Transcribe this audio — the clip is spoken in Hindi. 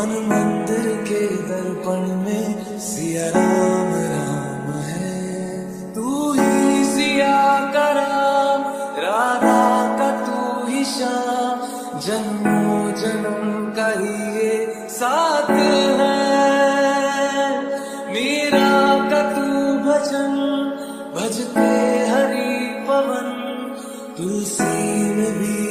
मन मंदिर के दर्पण में सिया राम राम है। तू ही सिया का राम, राधा का तू ही श्याम, जन्मों जन्म का ही ये साथ है। मीरा का तू भजन भजते हरि पवन, तुलसी में भी